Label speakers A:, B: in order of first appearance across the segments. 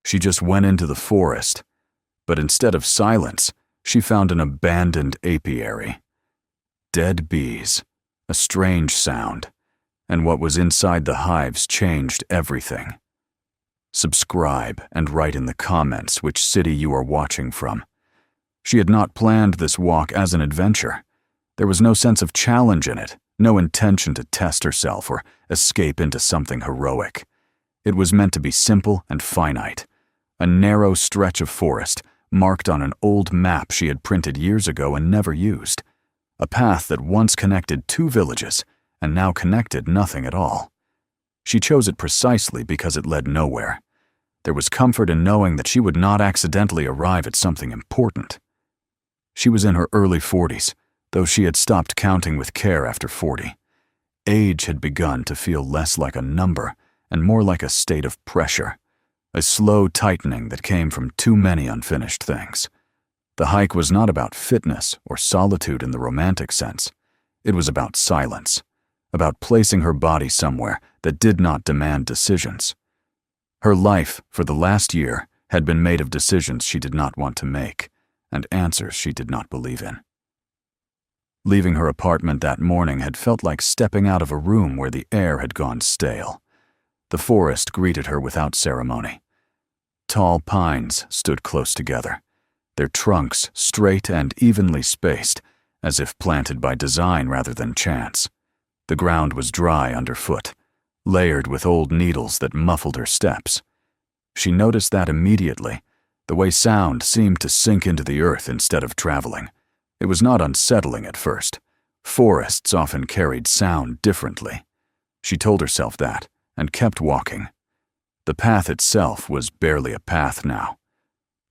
A: She just went into the forest, but instead of silence, she found an abandoned apiary. Dead bees, a strange sound, and what was inside the hives changed everything. Subscribe and write in the comments which city you are watching from. She had not planned this walk as an adventure. There was no sense of challenge in it, no intention to test herself or escape into something heroic. It was meant to be simple and finite, a narrow stretch of forest marked on an old map she had printed years ago and never used, a path that once connected 2 villages and now connected nothing at all. She chose it precisely because it led nowhere. There was comfort in knowing that she would not accidentally arrive at something important. She was in her early 40s, though she had stopped counting with care after 40. Age had begun to feel less like a number and more like a state of pressure, a slow tightening that came from too many unfinished things. The hike was not about fitness or solitude in the romantic sense. It was about silence, about placing her body somewhere that did not demand decisions. Her life, for the last year, had been made of decisions she did not want to make, and answers she did not believe in. Leaving her apartment that morning had felt like stepping out of a room where the air had gone stale. The forest greeted her without ceremony. Tall pines stood close together, their trunks straight and evenly spaced, as if planted by design rather than chance. The ground was dry underfoot, layered with old needles that muffled her steps. She noticed that immediately, the way sound seemed to sink into the earth instead of traveling. It was not unsettling at first. Forests often carried sound differently. She told herself that, and kept walking. The path itself was barely a path now.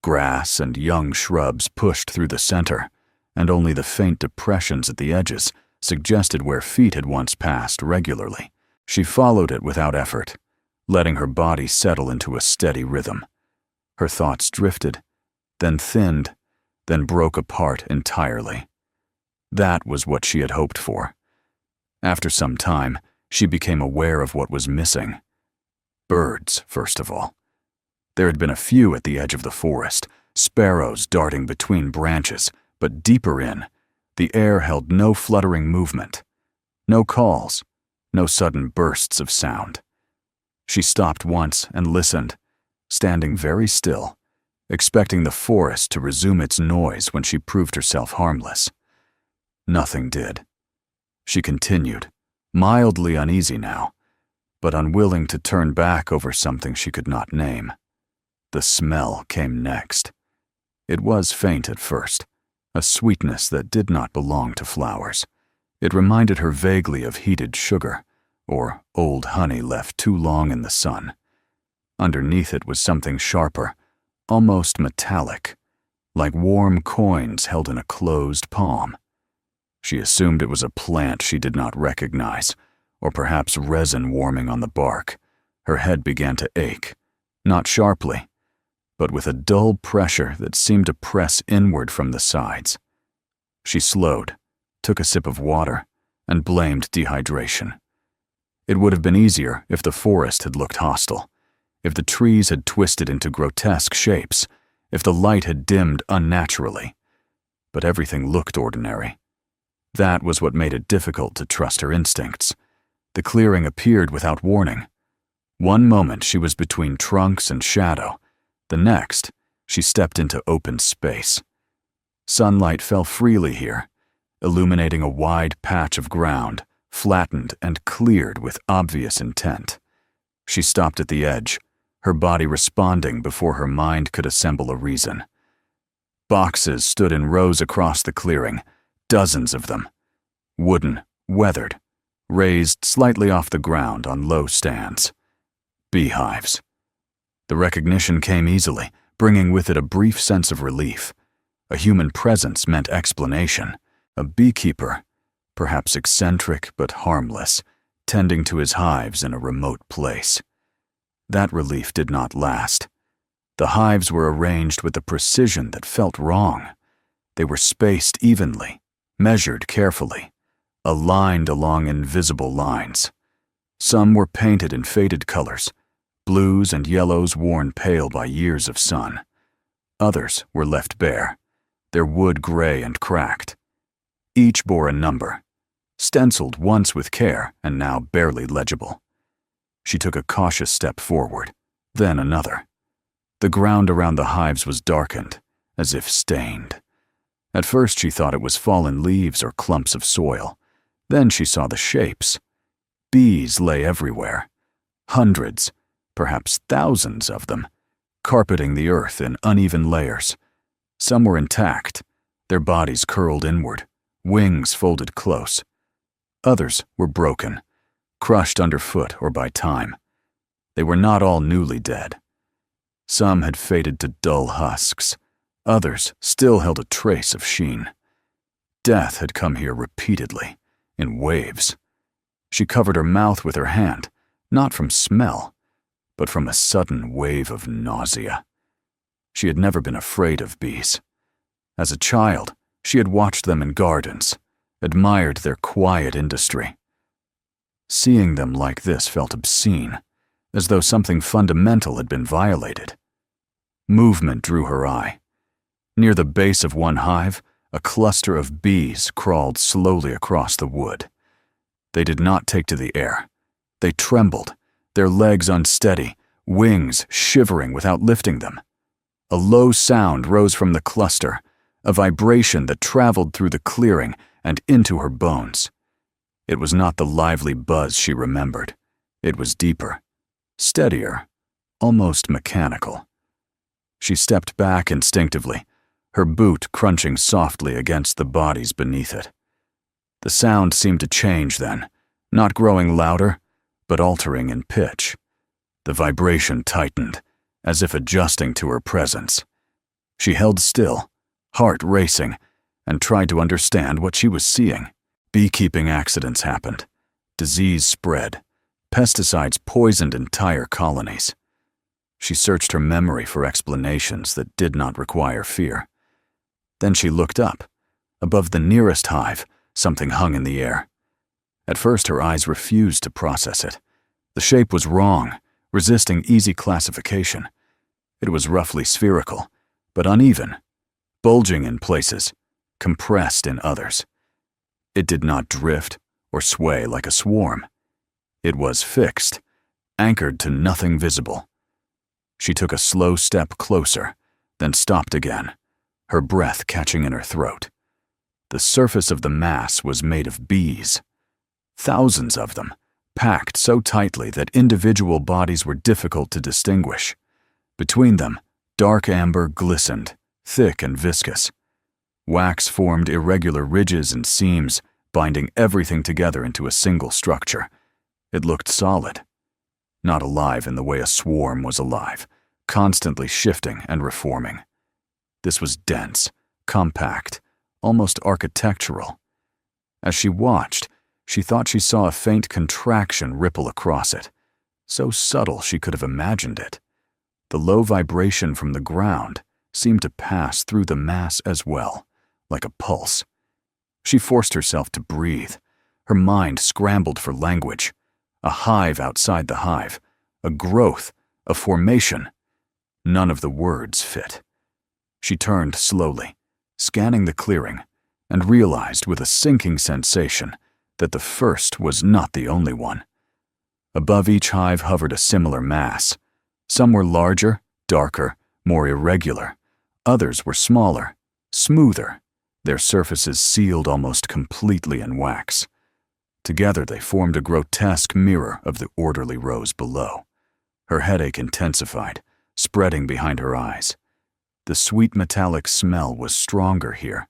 A: Grass and young shrubs pushed through the center, and only the faint depressions at the edges suggested where feet had once passed regularly. She followed it without effort, letting her body settle into a steady rhythm. Her thoughts drifted, then thinned, then broke apart entirely. That was what she had hoped for. After some time, she became aware of what was missing. Birds, first of all. There had been a few at the edge of the forest, sparrows darting between branches, but deeper in, the air held no fluttering movement, no calls, no sudden bursts of sound. She stopped once and listened, standing very still, expecting the forest to resume its noise when she proved herself harmless. Nothing did. She continued, mildly uneasy now, but unwilling to turn back over something she could not name. The smell came next. It was faint at first, a sweetness that did not belong to flowers. It reminded her vaguely of heated sugar, or old honey left too long in the sun. Underneath it was something sharper, almost metallic, like warm coins held in a closed palm. She assumed it was a plant she did not recognize, or perhaps resin warming on the bark. Her head began to ache, not sharply, but with a dull pressure that seemed to press inward from the sides. She slowed, took a sip of water, and blamed dehydration. It would have been easier if the forest had looked hostile, if the trees had twisted into grotesque shapes, if the light had dimmed unnaturally. But everything looked ordinary. That was what made it difficult to trust her instincts. The clearing appeared without warning. One moment she was between trunks and shadow. The next, she stepped into open space. Sunlight fell freely here, illuminating a wide patch of ground, flattened and cleared with obvious intent. She stopped at the edge, her body responding before her mind could assemble a reason. Boxes stood in rows across the clearing, dozens of them. Wooden, weathered, raised slightly off the ground on low stands. Beehives. The recognition came easily, bringing with it a brief sense of relief. A human presence meant explanation. A beekeeper, perhaps eccentric but harmless, tending to his hives in a remote place. That relief did not last. The hives were arranged with a precision that felt wrong. They were spaced evenly, measured carefully, aligned along invisible lines. Some were painted in faded colors, blues and yellows worn pale by years of sun. Others were left bare, their wood gray and cracked. Each bore a number, stenciled once with care and now barely legible. She took a cautious step forward, then another. The ground around the hives was darkened, as if stained. At first she thought it was fallen leaves or clumps of soil. Then she saw the shapes. Bees lay everywhere. Hundreds, perhaps thousands of them, carpeting the earth in uneven layers. Some were intact, their bodies curled inward, wings folded close. Others were broken, crushed underfoot or by time. They were not all newly dead. Some had faded to dull husks. Others still held a trace of sheen. Death had come here repeatedly, in waves. She covered her mouth with her hand, not from smell, but from a sudden wave of nausea. She had never been afraid of bees. As a child, she had watched them in gardens, admired their quiet industry. Seeing them like this felt obscene, as though something fundamental had been violated. Movement drew her eye. Near the base of one hive, a cluster of bees crawled slowly across the wood. They did not take to the air. They trembled, their legs unsteady, wings shivering without lifting them. A low sound rose from the cluster, a vibration that traveled through the clearing and into her bones. It was not the lively buzz she remembered. It was deeper, steadier, almost mechanical. She stepped back instinctively, her boot crunching softly against the bodies beneath it. The sound seemed to change then, not growing louder, but altering in pitch. The vibration tightened, as if adjusting to her presence. She held still, heart racing, and tried to understand what she was seeing. Beekeeping accidents happened. Disease spread. Pesticides poisoned entire colonies. She searched her memory for explanations that did not require fear. Then she looked up. Above the nearest hive, something hung in the air. At first, her eyes refused to process it. The shape was wrong, resisting easy classification. It was roughly spherical, but uneven, bulging in places, compressed in others. It did not drift or sway like a swarm. It was fixed, anchored to nothing visible. She took a slow step closer, then stopped again, her breath catching in her throat. The surface of the mass was made of bees. Thousands of them, packed so tightly that individual bodies were difficult to distinguish. Between them, dark amber glistened, thick and viscous. Wax formed irregular ridges and seams, binding everything together into a single structure. It looked solid. Not alive in the way a swarm was alive, constantly shifting and reforming. This was dense, compact, almost architectural. As she watched, she thought she saw a faint contraction ripple across it, so subtle she could have imagined it. The low vibration from the ground seemed to pass through the mass as well, like a pulse. She forced herself to breathe. Her mind scrambled for language. A hive outside the hive, a growth, a formation. None of the words fit. She turned slowly, scanning the clearing, and realized with a sinking sensation that the first was not the only one. Above each hive hovered a similar mass. Some were larger, darker, more irregular. Others were smaller, smoother, their surfaces sealed almost completely in wax. Together they formed a grotesque mirror of the orderly rows below. Her headache intensified, spreading behind her eyes. The sweet metallic smell was stronger here,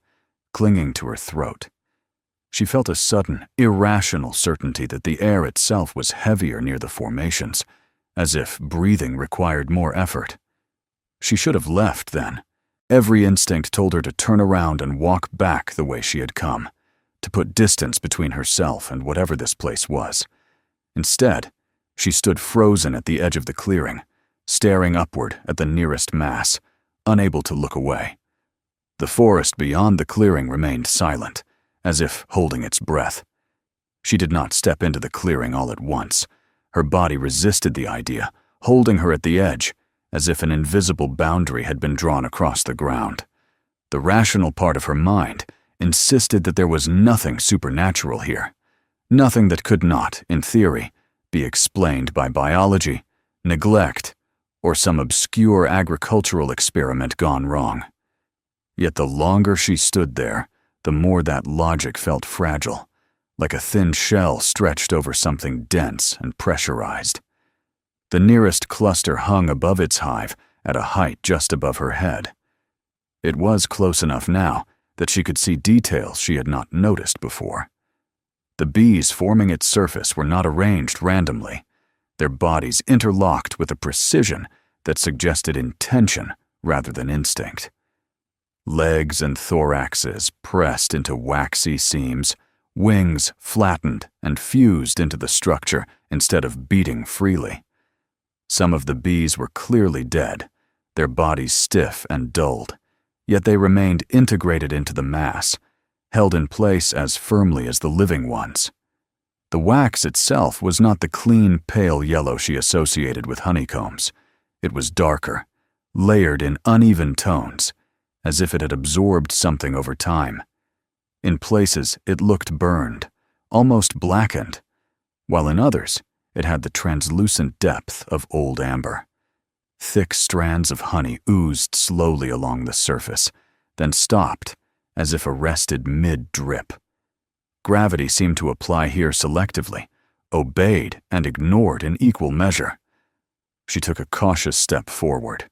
A: clinging to her throat. She felt a sudden, irrational certainty that the air itself was heavier near the formations, as if breathing required more effort. She should have left then. Every instinct told her to turn around and walk back the way she had come, to put distance between herself and whatever this place was. Instead, she stood frozen at the edge of the clearing, staring upward at the nearest mass, unable to look away. The forest beyond the clearing remained silent, as if holding its breath. She did not step into the clearing all at once. Her body resisted the idea, holding her at the edge, as if an invisible boundary had been drawn across the ground. The rational part of her mind insisted that there was nothing supernatural here, nothing that could not, in theory, be explained by biology, neglect, or some obscure agricultural experiment gone wrong. Yet the longer she stood there, the more that logic felt fragile, like a thin shell stretched over something dense and pressurized. The nearest cluster hung above its hive at a height just above her head. It was close enough now that she could see details she had not noticed before. The bees forming its surface were not arranged randomly, their bodies interlocked with a precision that suggested intention rather than instinct. Legs and thoraxes pressed into waxy seams, wings flattened and fused into the structure instead of beating freely. Some of the bees were clearly dead, their bodies stiff and dulled, yet they remained integrated into the mass, held in place as firmly as the living ones. The wax itself was not the clean, pale yellow she associated with honeycombs. It was darker, layered in uneven tones, as if it had absorbed something over time. In places, it looked burned, almost blackened, while in others, it had the translucent depth of old amber. Thick strands of honey oozed slowly along the surface, then stopped, as if arrested mid-drip. Gravity seemed to apply here selectively, obeyed and ignored in equal measure. She took a cautious step forward.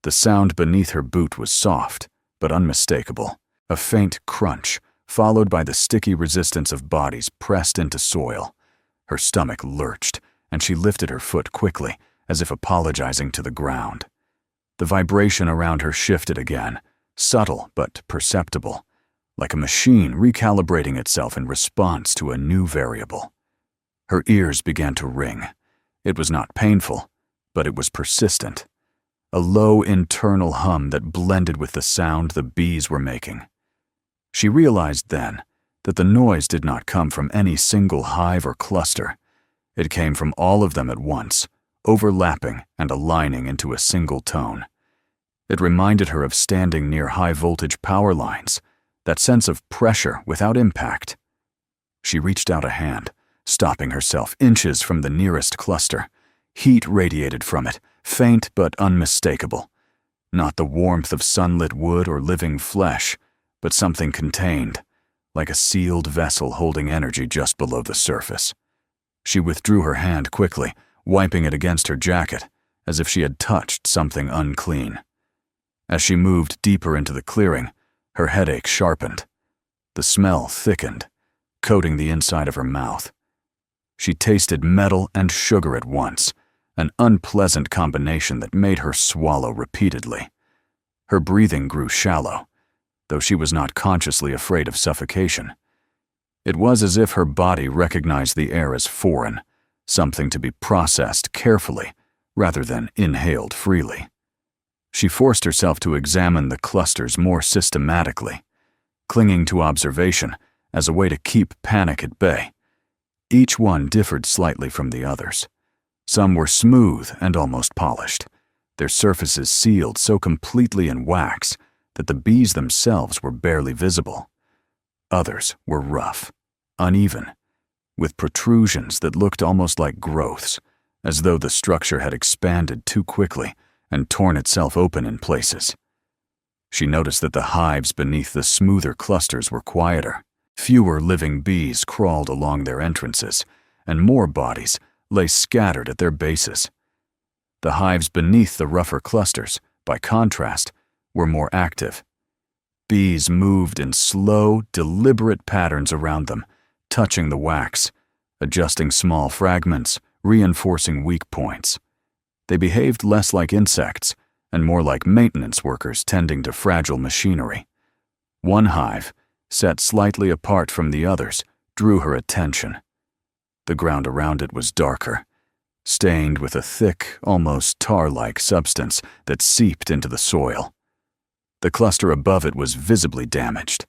A: The sound beneath her boot was soft, but unmistakable, a faint crunch, followed by the sticky resistance of bodies pressed into soil. Her stomach lurched, and she lifted her foot quickly, as if apologizing to the ground. The vibration around her shifted again, subtle but perceptible, like a machine recalibrating itself in response to a new variable. Her ears began to ring. It was not painful, but it was persistent. A low internal hum that blended with the sound the bees were making. She realized then that the noise did not come from any single hive or cluster. It came from all of them at once, overlapping and aligning into a single tone. It reminded her of standing near high-voltage power lines, that sense of pressure without impact. She reached out a hand, stopping herself inches from the nearest cluster. Heat radiated from it, faint but unmistakable. Not the warmth of sunlit wood or living flesh, but something contained, like a sealed vessel holding energy just below the surface. She withdrew her hand quickly, wiping it against her jacket, as if she had touched something unclean. As she moved deeper into the clearing, her headache sharpened. The smell thickened, coating the inside of her mouth. She tasted metal and sugar at once, an unpleasant combination that made her swallow repeatedly. Her breathing grew shallow, though she was not consciously afraid of suffocation. It was as if her body recognized the air as foreign, something to be processed carefully rather than inhaled freely. She forced herself to examine the clusters more systematically, clinging to observation as a way to keep panic at bay. Each one differed slightly from the others. Some were smooth and almost polished, their surfaces sealed so completely in wax that the bees themselves were barely visible. Others were rough, uneven, with protrusions that looked almost like growths, as though the structure had expanded too quickly and torn itself open in places. She noticed that the hives beneath the smoother clusters were quieter. Fewer living bees crawled along their entrances, and more bodies lay scattered at their bases. The hives beneath the rougher clusters, by contrast, were more active. Bees moved in slow, deliberate patterns around them, touching the wax, adjusting small fragments, reinforcing weak points. They behaved less like insects and more like maintenance workers tending to fragile machinery. One hive, set slightly apart from the others, drew her attention. The ground around it was darker, stained with a thick, almost tar-like substance that seeped into the soil. The cluster above it was visibly damaged.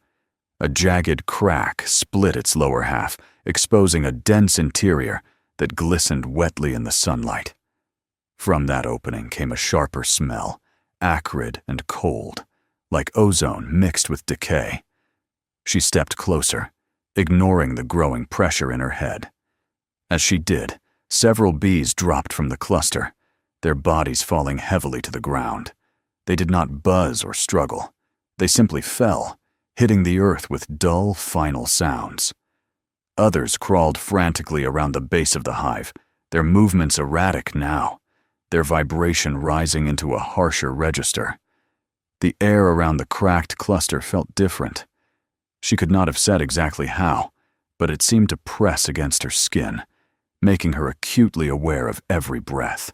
A: A jagged crack split its lower half, exposing a dense interior that glistened wetly in the sunlight. From that opening came a sharper smell, acrid and cold, like ozone mixed with decay. She stepped closer, ignoring the growing pressure in her head. As she did, several bees dropped from the cluster, their bodies falling heavily to the ground. They did not buzz or struggle. They simply fell, hitting the earth with dull, final sounds. Others crawled frantically around the base of the hive, their movements erratic now, their vibration rising into a harsher register. The air around the cracked cluster felt different. She could not have said exactly how, but it seemed to press against her skin, making her acutely aware of every breath.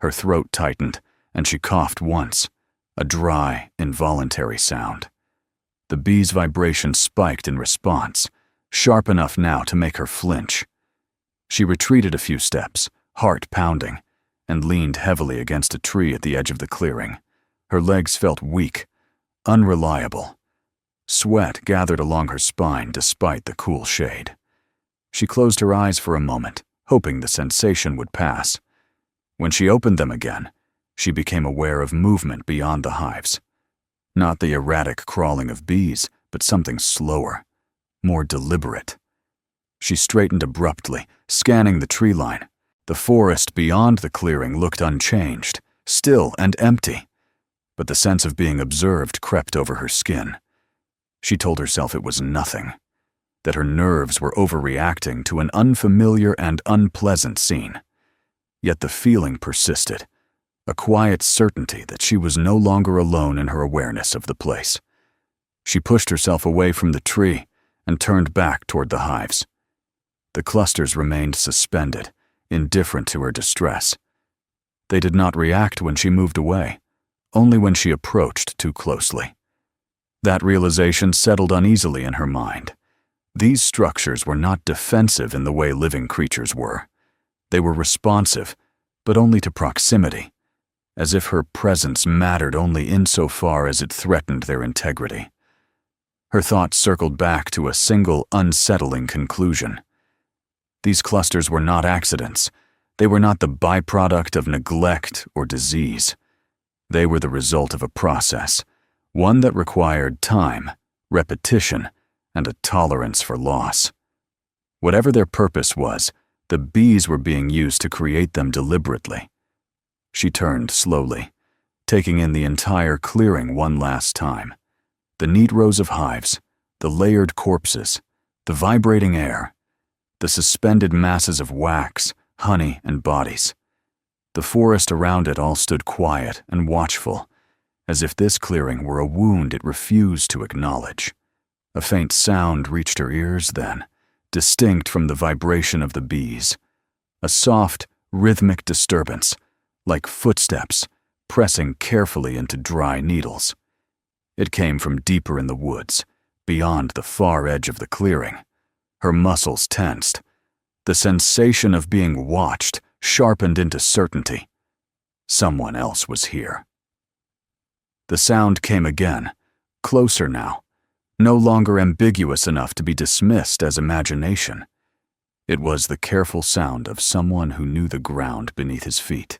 A: Her throat tightened, and she coughed once, a dry, involuntary sound. The bee's vibration spiked in response, sharp enough now to make her flinch. She retreated a few steps, heart pounding, and leaned heavily against a tree at the edge of the clearing. Her legs felt weak, unreliable. Sweat gathered along her spine despite the cool shade. She closed her eyes for a moment, hoping the sensation would pass. When she opened them again, she became aware of movement beyond the hives. Not the erratic crawling of bees, but something slower, more deliberate. She straightened abruptly, scanning the tree line. The forest beyond the clearing looked unchanged, still and empty, but the sense of being observed crept over her skin. She told herself it was nothing, that her nerves were overreacting to an unfamiliar and unpleasant scene. Yet the feeling persisted, a quiet certainty that she was no longer alone in her awareness of the place. She pushed herself away from the tree and turned back toward the hives. The clusters remained suspended, indifferent to her distress. They did not react when she moved away, only when she approached too closely. That realization settled uneasily in her mind. These structures were not defensive in the way living creatures were. They were responsive, but only to proximity, as if her presence mattered only insofar as it threatened their integrity. Her thoughts circled back to a single unsettling conclusion. These clusters were not accidents. They were not the byproduct of neglect or disease. They were the result of a process, one that required time, repetition, and a tolerance for loss. Whatever their purpose was, the bees were being used to create them deliberately. She turned slowly, taking in the entire clearing one last time. The neat rows of hives, the layered corpses, the vibrating air, the suspended masses of wax, honey, and bodies. The forest around it all stood quiet and watchful, as if this clearing were a wound it refused to acknowledge. A faint sound reached her ears then, distinct from the vibration of the bees. A soft, rhythmic disturbance, like footsteps, pressing carefully into dry needles. It came from deeper in the woods, beyond the far edge of the clearing. Her muscles tensed. The sensation of being watched sharpened into certainty. Someone else was here. The sound came again, closer now, no longer ambiguous enough to be dismissed as imagination. It was the careful sound of someone who knew the ground beneath his feet,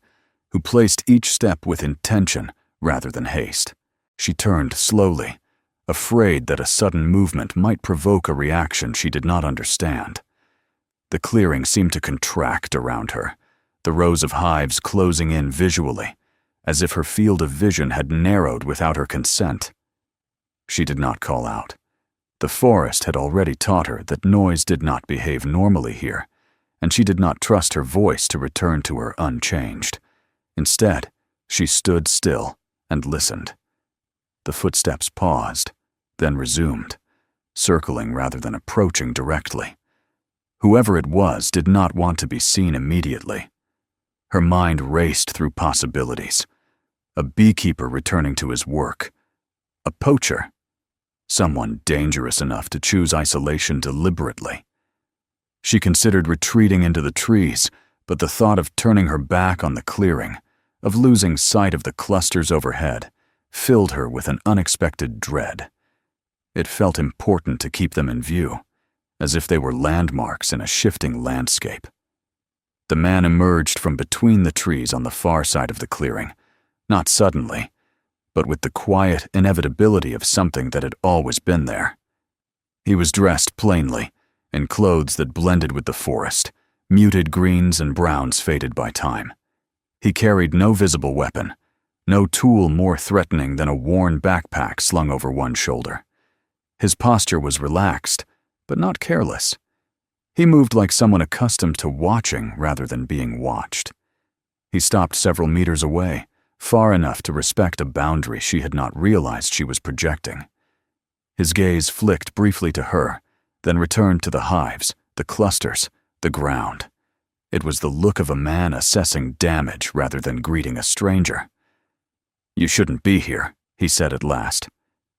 A: who placed each step with intention rather than haste. She turned slowly, afraid that a sudden movement might provoke a reaction she did not understand. The clearing seemed to contract around her, the rows of hives closing in visually, as if her field of vision had narrowed without her consent. She did not call out. The forest had already taught her that noise did not behave normally here, and she did not trust her voice to return to her unchanged. Instead, she stood still and listened. The footsteps paused, then resumed, circling rather than approaching directly. Whoever it was did not want to be seen immediately. Her mind raced through possibilities. A beekeeper returning to his work. A poacher. Someone dangerous enough to choose isolation deliberately. She considered retreating into the trees, but the thought of turning her back on the clearing, of losing sight of the clusters overhead, filled her with an unexpected dread. It felt important to keep them in view, as if they were landmarks in a shifting landscape. The man emerged from between the trees on the far side of the clearing, not suddenly, but with the quiet inevitability of something that had always been there. He was dressed plainly, in clothes that blended with the forest, muted greens and browns faded by time. He carried no visible weapon, no tool more threatening than a worn backpack slung over one shoulder. His posture was relaxed, but not careless. He moved like someone accustomed to watching rather than being watched. He stopped several meters away, far enough to respect a boundary she had not realized she was projecting. His gaze flicked briefly to her, then returned to the hives, the clusters, the ground. It was the look of a man assessing damage rather than greeting a stranger. "You shouldn't be here," he said at last.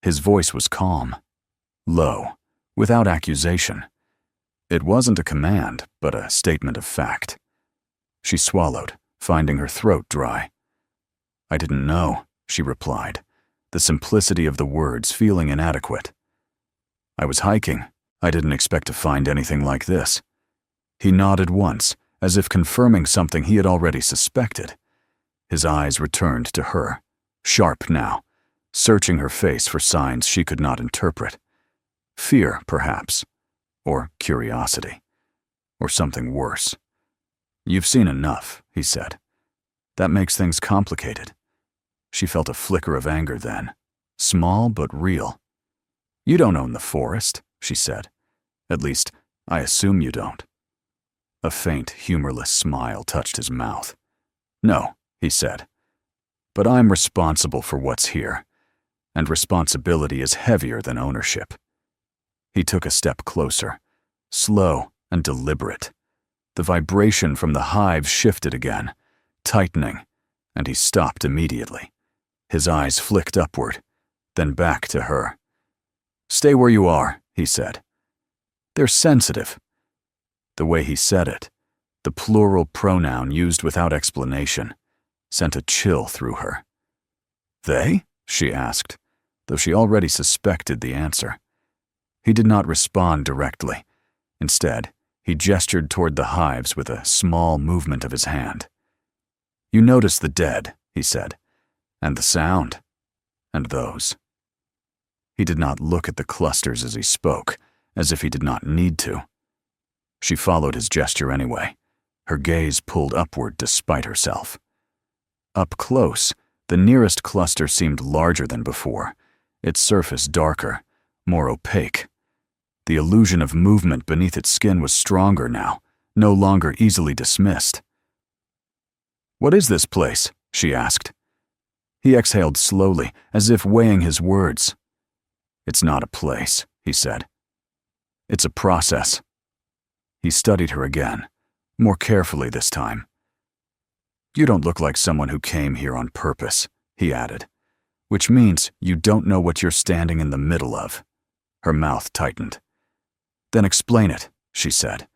A: His voice was calm, low, without accusation. It wasn't a command, but a statement of fact. She swallowed, finding her throat dry. "I didn't know," she replied, the simplicity of the words feeling inadequate. "I was hiking. I didn't expect to find anything like this." He nodded once, as if confirming something he had already suspected. His eyes returned to her, sharp now, searching her face for signs she could not interpret. Fear, perhaps, or curiosity, or something worse. "You've seen enough," he said. "That makes things complicated." She felt a flicker of anger then, small but real. "You don't own the forest," she said. "At least, I assume you don't." A faint, humorless smile touched his mouth. "No," he said. "But I'm responsible for what's here, and responsibility is heavier than ownership." He took a step closer, slow and deliberate. The vibration from the hive shifted again, tightening, and he stopped immediately. His eyes flicked upward, then back to her. "Stay where you are," he said. "They're sensitive." The way he said it, the plural pronoun used without explanation, sent a chill through her. "They?" she asked, though she already suspected the answer. He did not respond directly. Instead, he gestured toward the hives with a small movement of his hand. "You notice the dead," he said, "and the sound, and those." He did not look at the clusters as he spoke, as if he did not need to. She followed his gesture anyway, her gaze pulled upward despite herself. Up close, the nearest cluster seemed larger than before, its surface darker, more opaque. The illusion of movement beneath its skin was stronger now, no longer easily dismissed. "What is this place?" she asked. He exhaled slowly, as if weighing his words. "It's not a place," he said. "It's a process." He studied her again, more carefully this time. "You don't look like someone who came here on purpose," he added, "which means you don't know what you're standing in the middle of." Her mouth tightened. "Then explain it," she said,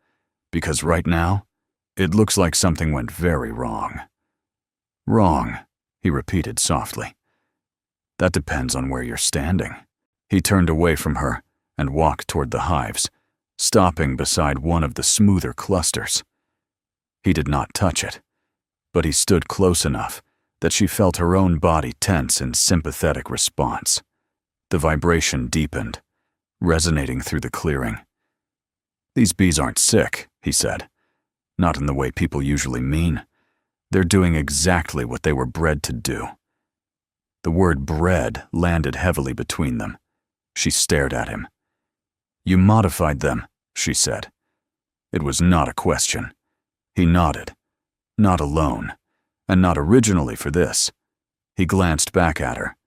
A: "because right now, it looks like something went very wrong." "Wrong," he repeated softly. "That depends on where you're standing." He turned away from her and walked toward the hives, stopping beside one of the smoother clusters. He did not touch it, but he stood close enough that she felt her own body tense in sympathetic response. The vibration deepened, resonating through the clearing. "These bees aren't sick," he said. "Not in the way people usually mean. They're doing exactly what they were bred to do." The word bred landed heavily between them. She stared at him. "You modified them," she said. It was not a question. He nodded. Not alone, and not originally for this. He glanced back at her.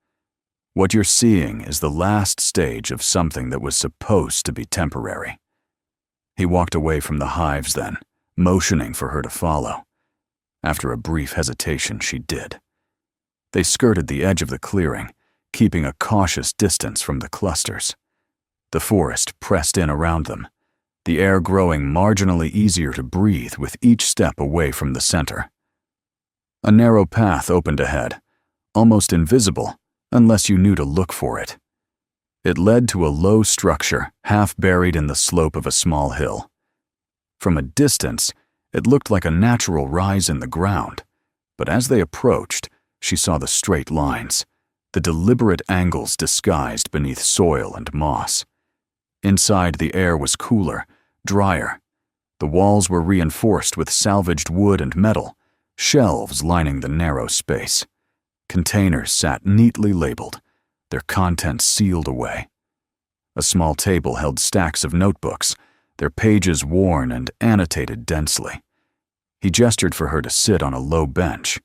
A: "What you're seeing is the last stage of something that was supposed to be temporary." He walked away from the hives then, motioning for her to follow. After a brief hesitation, she did. They skirted the edge of the clearing, keeping a cautious distance from the clusters. The forest pressed in around them, the air growing marginally easier to breathe with each step away from the center. A narrow path opened ahead, almost invisible unless you knew to look for it. It led to a low structure half buried in the slope of a small hill. From a distance, It looked like a natural rise in the ground, but as they approached, she saw the straight lines, the deliberate angles disguised beneath soil and moss. Inside, the air was cooler, drier. The walls were reinforced with salvaged wood and metal, shelves lining the narrow space. Containers sat neatly labeled, their contents sealed away. A small table held stacks of notebooks, their pages worn and annotated densely. He gestured for her to sit on a low bench.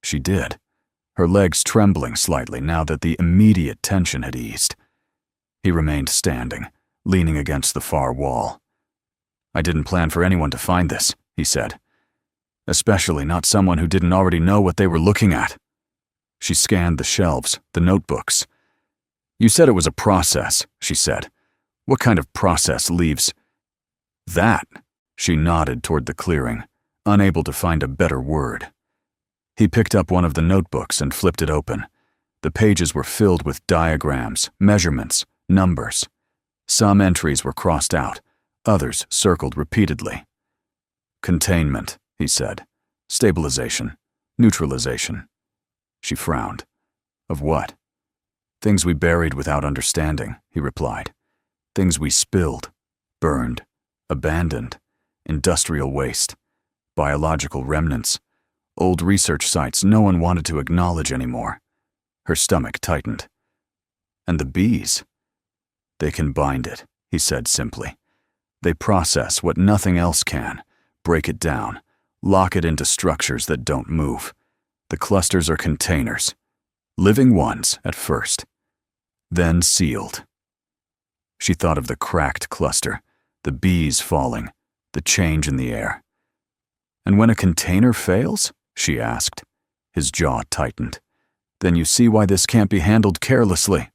A: She did, her legs trembling slightly now that the immediate tension had eased. He remained standing, leaning against the far wall. "I didn't plan for anyone to find this," he said. "Especially not someone who didn't already know what they were looking at." She scanned the shelves, the notebooks. "You said it was a process," she said. "What kind of process leaves—" "That," she nodded toward the clearing, unable to find a better word. He picked up one of the notebooks and flipped it open. The pages were filled with diagrams, measurements, numbers. Some entries were crossed out, others circled repeatedly. "Containment," he said. "Stabilization. Neutralization." She frowned. "Of what?" "Things we buried without understanding," he replied. "Things we spilled, burned, abandoned, industrial waste, biological remnants, old research sites no one wanted to acknowledge anymore." Her stomach tightened. "And the bees?" "They can bind it," he said simply. "They process what nothing else can, break it down, lock it into structures that don't move. The clusters are containers, living ones at first, then sealed." She thought of the cracked cluster, the bees falling, the change in the air. "And when a container fails?" she asked. His jaw tightened. "Then you see why this can't be handled carelessly."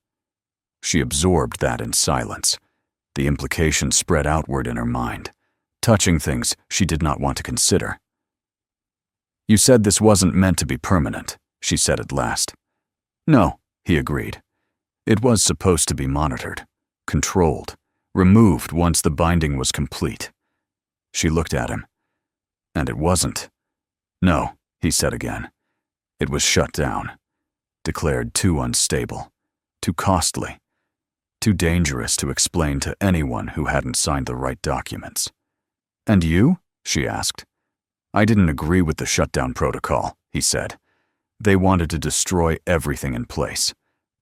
A: She absorbed that in silence. The implication spread outward in her mind, touching things she did not want to consider. "You said this wasn't meant to be permanent," she said at last. "No," he agreed. "It was supposed to be monitored, controlled, removed once the binding was complete." She looked at him. "And it wasn't." "No," he said again. "It was shut down, declared too unstable, too costly, too dangerous to explain to anyone who hadn't signed the right documents." "And you?" she asked. "I didn't agree with the shutdown protocol," he said. "They wanted to destroy everything in place,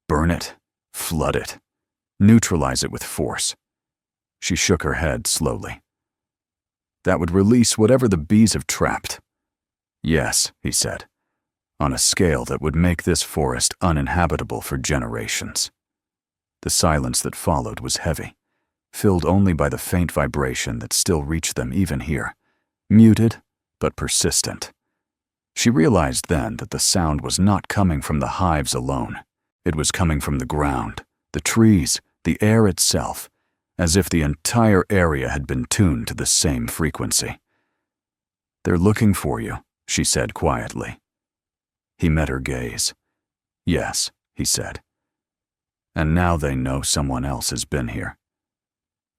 A: burn it, flood it, neutralize it with force." She shook her head slowly. "That would release whatever the bees have trapped." "Yes," he said, "on a scale that would make this forest uninhabitable for generations." The silence that followed was heavy, filled only by the faint vibration that still reached them even here, muted but persistent. She realized then that the sound was not coming from the hives alone. It was coming from the ground, the trees, the air itself, as if the entire area had been tuned to the same frequency. "They're looking for you," she said quietly. He met her gaze. "Yes," he said. "And now they know someone else has been here."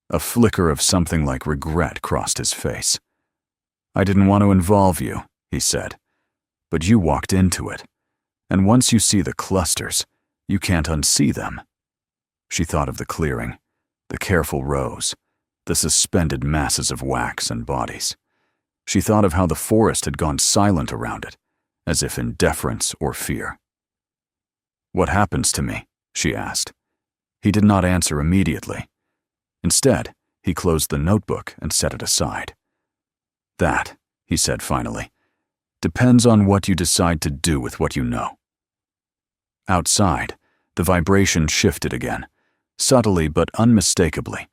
A: A flicker of something like regret crossed his face. "I didn't want to involve you," he said. "But you walked into it. And once you see the clusters, you can't unsee them." She thought of the clearing, the careful rows, the suspended masses of wax and bodies. She thought of how the forest had gone silent around it, as if in deference or fear. "What happens to me?" she asked. He did not answer immediately. Instead, he closed the notebook and set it aside. "That," he said finally, "depends on what you decide to do with what you know." Outside, the vibration shifted again, subtly but unmistakably,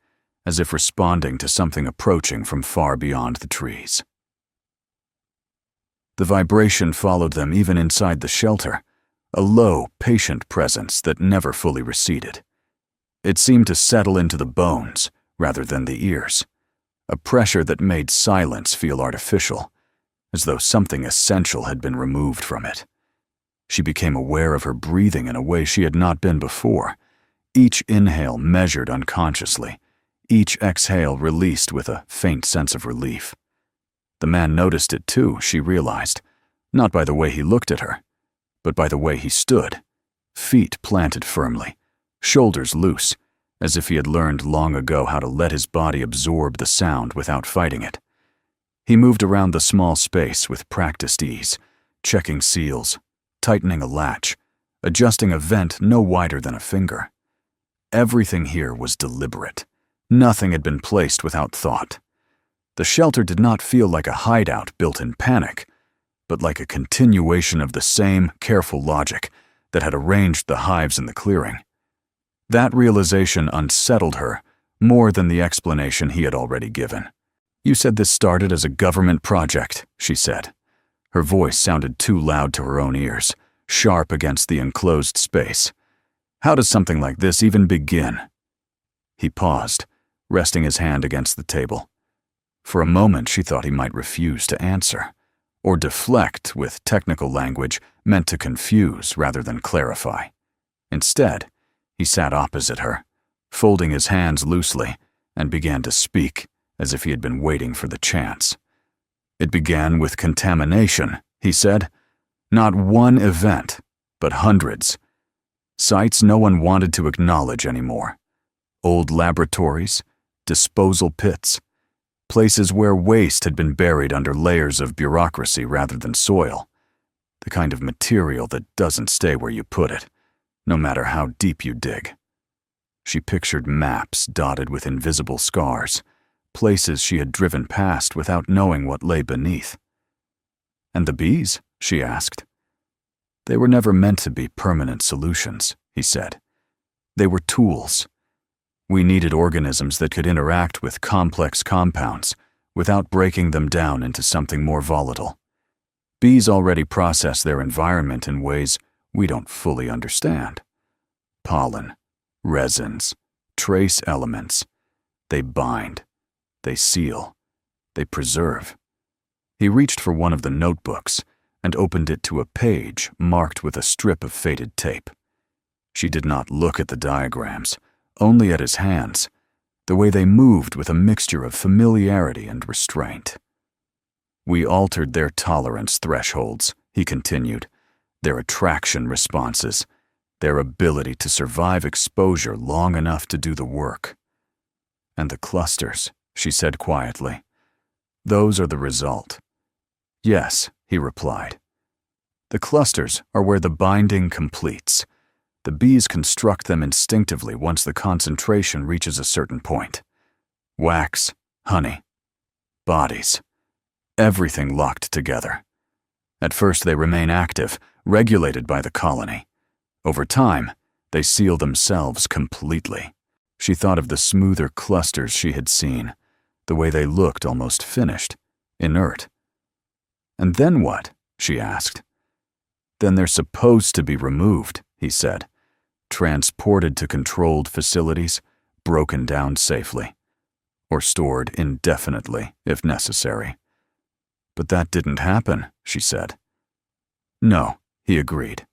A: as if responding to something approaching from far beyond the trees. The vibration followed them even inside the shelter, a low, patient presence that never fully receded. It seemed to settle into the bones rather than the ears, a pressure that made silence feel artificial, as though something essential had been removed from it. She became aware of her breathing in a way she had not been before, each inhale measured unconsciously, each exhale released with a faint sense of relief. The man noticed it too, she realized, not by the way he looked at her, but by the way he stood, feet planted firmly, shoulders loose, as if he had learned long ago how to let his body absorb the sound without fighting it. He moved around the small space with practiced ease, checking seals, tightening a latch, adjusting a vent no wider than a finger. Everything here was deliberate. Nothing had been placed without thought. The shelter did not feel like a hideout built in panic, but like a continuation of the same careful logic that had arranged the hives in the clearing. That realization unsettled her more than the explanation he had already given. "You said this started as a government project," she said. Her voice sounded too loud to her own ears, sharp against the enclosed space. "How does something like this even begin?" He paused, resting his hand against the table. For a moment she thought he might refuse to answer, or deflect with technical language meant to confuse rather than clarify. Instead, he sat opposite her, folding his hands loosely, and began to speak as if he had been waiting for the chance. "It began with contamination," he said. "Not one event, but hundreds. Sites no one wanted to acknowledge anymore. Old laboratories, disposal pits, places where waste had been buried under layers of bureaucracy rather than soil. The kind of material that doesn't stay where you put it, no matter how deep you dig." She pictured maps dotted with invisible scars, places she had driven past without knowing what lay beneath. "And the bees?" she asked. "They were never meant to be permanent solutions," he said. "They were tools. We needed organisms that could interact with complex compounds without breaking them down into something more volatile. Bees already process their environment in ways we don't fully understand. Pollen, resins, trace elements. They bind. They seal. They preserve." He reached for one of the notebooks and opened it to a page marked with a strip of faded tape. She did not look at the diagrams, only at his hands, the way they moved with a mixture of familiarity and restraint. "We altered their tolerance thresholds," he continued, "their attraction responses, their ability to survive exposure long enough to do the work. And the clusters," she said quietly, "those are the result." "Yes," he replied. "The clusters are where the binding completes. The bees construct them instinctively once the concentration reaches a certain point. Wax, honey, bodies, everything locked together. At first they remain active, regulated by the colony. Over time, they seal themselves completely." She thought of the smoother clusters she had seen, the way they looked almost finished, inert. "And then what?" she asked. "Then they're supposed to be removed," he said. "Transported to controlled facilities, broken down safely, or stored indefinitely if necessary." "But that didn't happen," she said. "No," he agreed.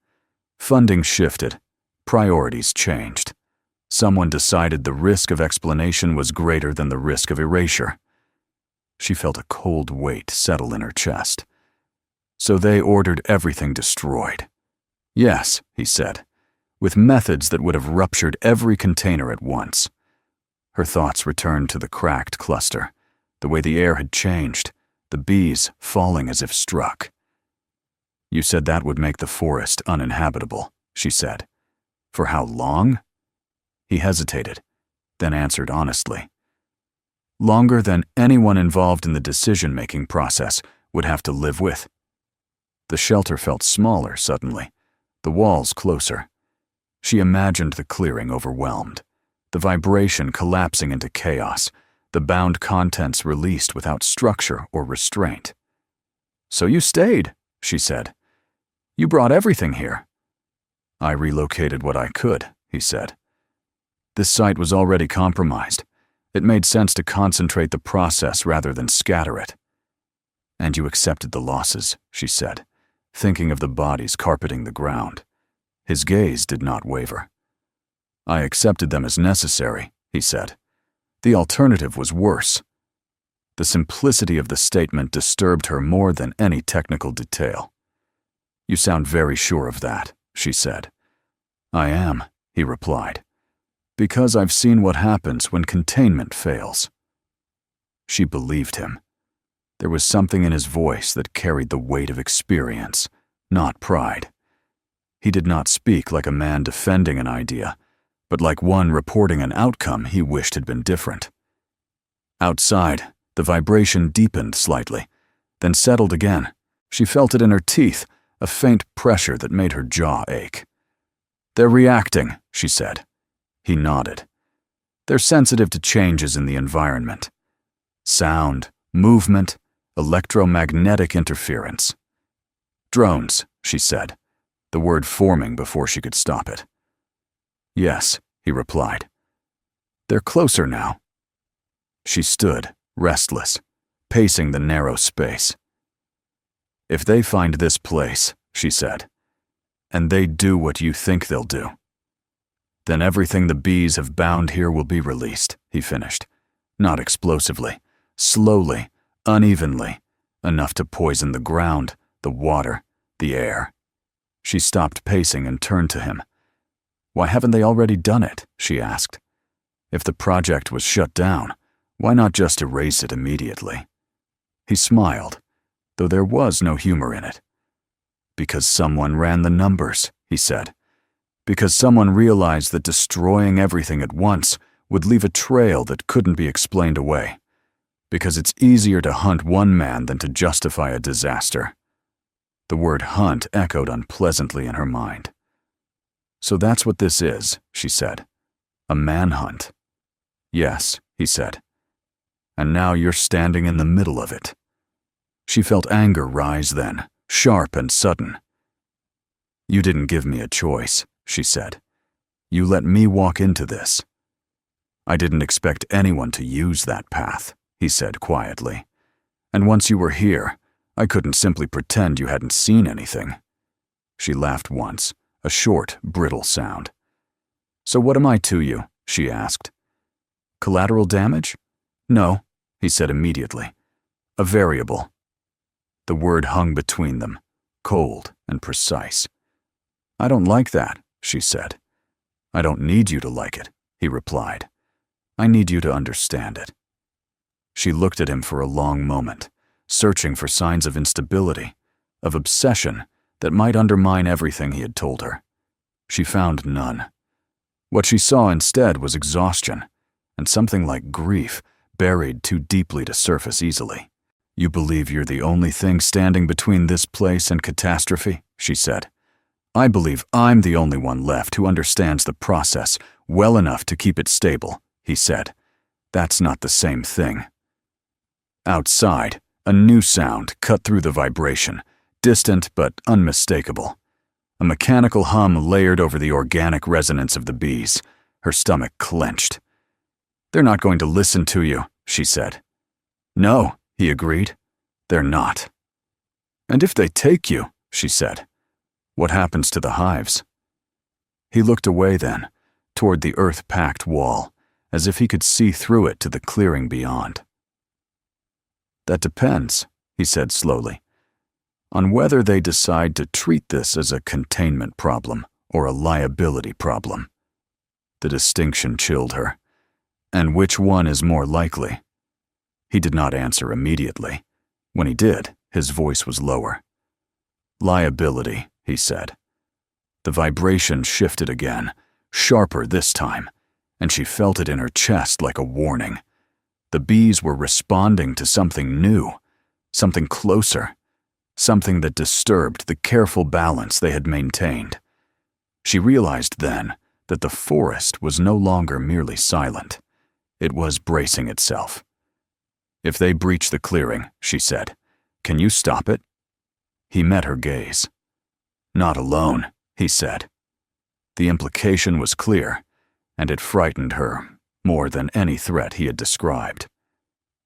A: "Funding shifted. Priorities changed. Someone decided the risk of explanation was greater than the risk of erasure." She felt a cold weight settle in her chest. "So they ordered everything destroyed." "Yes," he said, "with methods that would have ruptured every container at once." Her thoughts returned to the cracked cluster, the way the air had changed, the bees falling as if struck. "You said that would make the forest uninhabitable," she said. "For how long?" He hesitated, then answered honestly. "Longer than anyone involved in the decision-making process would have to live with." The shelter felt smaller suddenly, the walls closer. She imagined the clearing overwhelmed, the vibration collapsing into chaos, the bound contents released without structure or restraint. "So you stayed," she said. "You brought everything here." "I relocated what I could," he said. "This site was already compromised. It made sense to concentrate the process rather than scatter it." "And you accepted the losses," she said, thinking of the bodies carpeting the ground. His gaze did not waver. "I accepted them as necessary," he said. "The alternative was worse." The simplicity of the statement disturbed her more than any technical detail. "You sound very sure of that," she said. "I am," he replied, "because I've seen what happens when containment fails." She believed him. There was something in his voice that carried the weight of experience, not pride. He did not speak like a man defending an idea, but like one reporting an outcome he wished had been different. Outside, the vibration deepened slightly, then settled again. She felt it in her teeth, a faint pressure that made her jaw ache. "They're reacting," she said. He nodded. "They're sensitive to changes in the environment. Sound, movement, electromagnetic interference." "Drones," she said, the word forming before she could stop it. "Yes," he replied. "They're closer now." She stood, restless, pacing the narrow space. "If they find this place," she said, "and they do what you think they'll do, then everything the bees have bound here will be released," he finished, not explosively, slowly, unevenly, enough to poison the ground, the water, the air. She stopped pacing and turned to him. "Why haven't they already done it?" she asked. "If the project was shut down, why not just erase it immediately?" He smiled, though there was no humor in it. "Because someone ran the numbers," he said. "Because someone realized that destroying everything at once would leave a trail that couldn't be explained away. Because it's easier to hunt one man than to justify a disaster." The word hunt echoed unpleasantly in her mind. "So that's what this is," she said. "A manhunt." "Yes," he said. "And now you're standing in the middle of it." She felt anger rise then, sharp and sudden. "You didn't give me a choice," she said. "You let me walk into this." "I didn't expect anyone to use that path," he said quietly. "And once you were here, I couldn't simply pretend you hadn't seen anything." She laughed once, a short, brittle sound. "So what am I to you?" she asked. "Collateral damage?" "No," he said immediately. "A variable." The word hung between them, cold and precise. "I don't like that," she said. "I don't need you to like it," he replied. "I need you to understand it." She looked at him for a long moment, searching for signs of instability, of obsession that might undermine everything he had told her. She found none. What she saw instead was exhaustion, and something like grief, buried too deeply to surface easily. "You believe you're the only thing standing between this place and catastrophe?" she said. "I believe I'm the only one left who understands the process well enough to keep it stable," he said. "That's not the same thing." Outside, a new sound cut through the vibration, distant but unmistakable. A mechanical hum layered over the organic resonance of the bees. Her stomach clenched. "They're not going to listen to you," she said. "No," he agreed. "They're not." "And if they take you," she said, "what happens to the hives?" He looked away then, toward the earth-packed wall, as if he could see through it to the clearing beyond. "That depends," he said slowly, "on whether they decide to treat this as a containment problem or a liability problem." The distinction chilled her. "And which one is more likely?" He did not answer immediately. When he did, his voice was lower. "Liability," he said. The vibration shifted again, sharper this time, and she felt it in her chest like a warning. The bees were responding to something new, something closer, something that disturbed the careful balance they had maintained. She realized then that the forest was no longer merely silent. It was bracing itself. "If they breach the clearing," she said, "can you stop it?" He met her gaze. "Not alone," he said. The implication was clear, and it frightened her more than any threat he had described.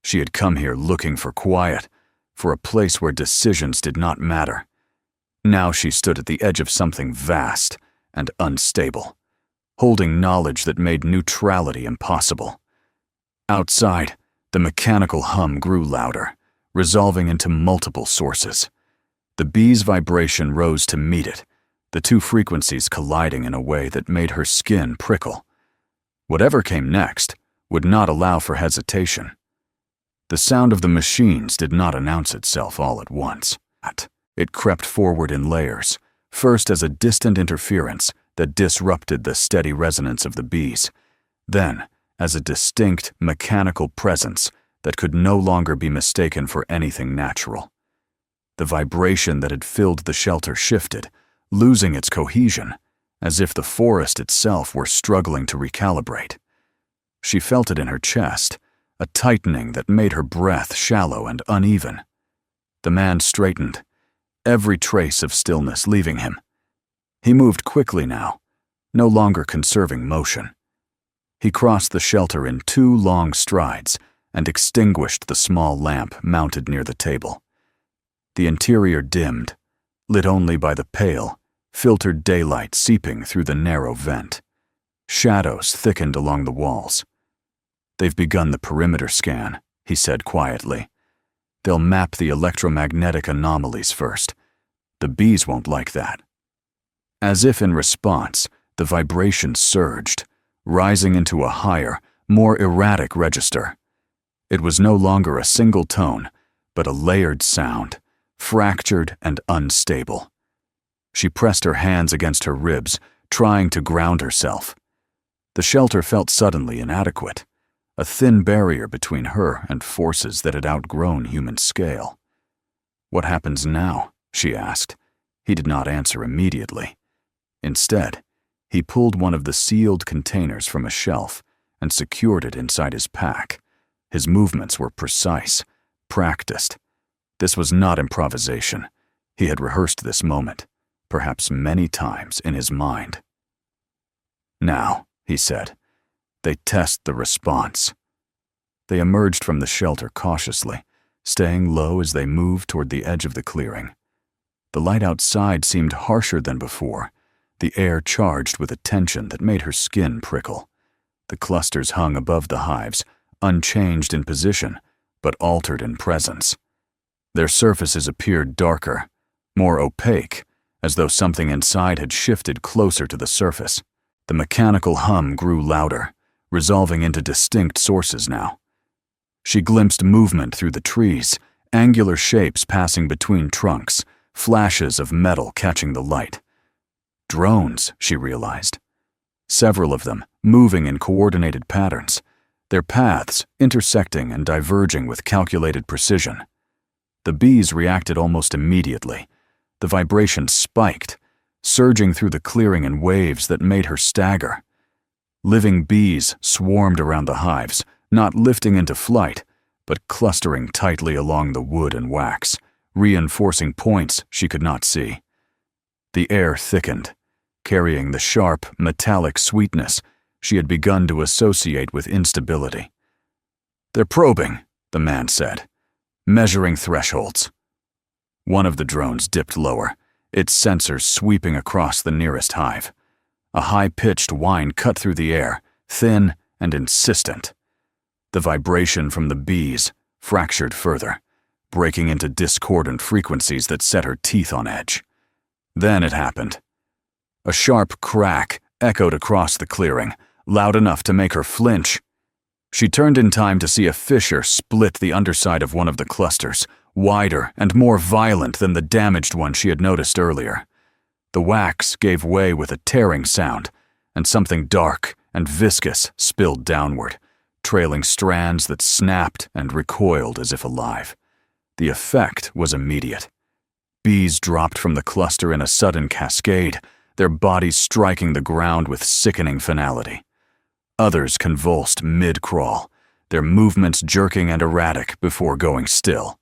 A: She had come here looking for quiet, for a place where decisions did not matter. Now she stood at the edge of something vast and unstable, holding knowledge that made neutrality impossible. Outside, The mechanical hum grew louder, resolving into multiple sources. The bee's vibration rose to meet it, the two frequencies colliding in a way that made her skin prickle. Whatever came next would not allow for hesitation. The sound of the machines did not announce itself all at once. It crept forward in layers, first as a distant interference that disrupted the steady resonance of the bees, then as a distinct mechanical presence that could no longer be mistaken for anything natural. The vibration that had filled the shelter shifted, losing its cohesion, as if the forest itself were struggling to recalibrate. She felt it in her chest, a tightening that made her breath shallow and uneven. The man straightened, every trace of stillness leaving him. He moved quickly now, no longer conserving motion. He crossed the shelter in 2 long strides and extinguished the small lamp mounted near the table. The interior dimmed, lit only by the pale, filtered daylight seeping through the narrow vent. Shadows thickened along the walls. "They've begun the perimeter scan," he said quietly. "They'll map the electromagnetic anomalies first. The bees won't like that." As if in response, the vibration surged, rising into a higher, more erratic register. It was no longer a single tone, but a layered sound, fractured and unstable. She pressed her hands against her ribs, trying to ground herself. The shelter felt suddenly inadequate, a thin barrier between her and forces that had outgrown human scale. "What happens now?" she asked. He did not answer immediately. Instead, he pulled one of the sealed containers from a shelf and secured it inside his pack. His movements were precise, practiced. This was not improvisation. He had rehearsed this moment, perhaps many times in his mind. "Now," he said, "they test the response." They emerged from the shelter cautiously, staying low as they moved toward the edge of the clearing. The light outside seemed harsher than before, the air charged with a tension that made her skin prickle. The clusters hung above the hives, unchanged in position, but altered in presence. Their surfaces appeared darker, more opaque, as though something inside had shifted closer to the surface. The mechanical hum grew louder, resolving into distinct sources now. She glimpsed movement through the trees, angular shapes passing between trunks, flashes of metal catching the light. Drones, she realized. Several of them, moving in coordinated patterns, their paths intersecting and diverging with calculated precision. The bees reacted almost immediately. The vibration spiked, surging through the clearing in waves that made her stagger. Living bees swarmed around the hives, not lifting into flight, but clustering tightly along the wood and wax, reinforcing points she could not see. The air thickened, carrying the sharp, metallic sweetness she had begun to associate with instability. "They're probing," the man said, "measuring thresholds." One of the drones dipped lower, its sensors sweeping across the nearest hive. A high-pitched whine cut through the air, thin and insistent. The vibration from the bees fractured further, breaking into discordant frequencies that set her teeth on edge. Then it happened. A sharp crack echoed across the clearing, loud enough to make her flinch. She turned in time to see a fissure split the underside of one of the clusters, wider and more violent than the damaged one she had noticed earlier. The wax gave way with a tearing sound, and something dark and viscous spilled downward, trailing strands that snapped and recoiled as if alive. The effect was immediate. Bees dropped from the cluster in a sudden cascade, their bodies striking the ground with sickening finality. Others convulsed mid-crawl, their movements jerking and erratic before going still.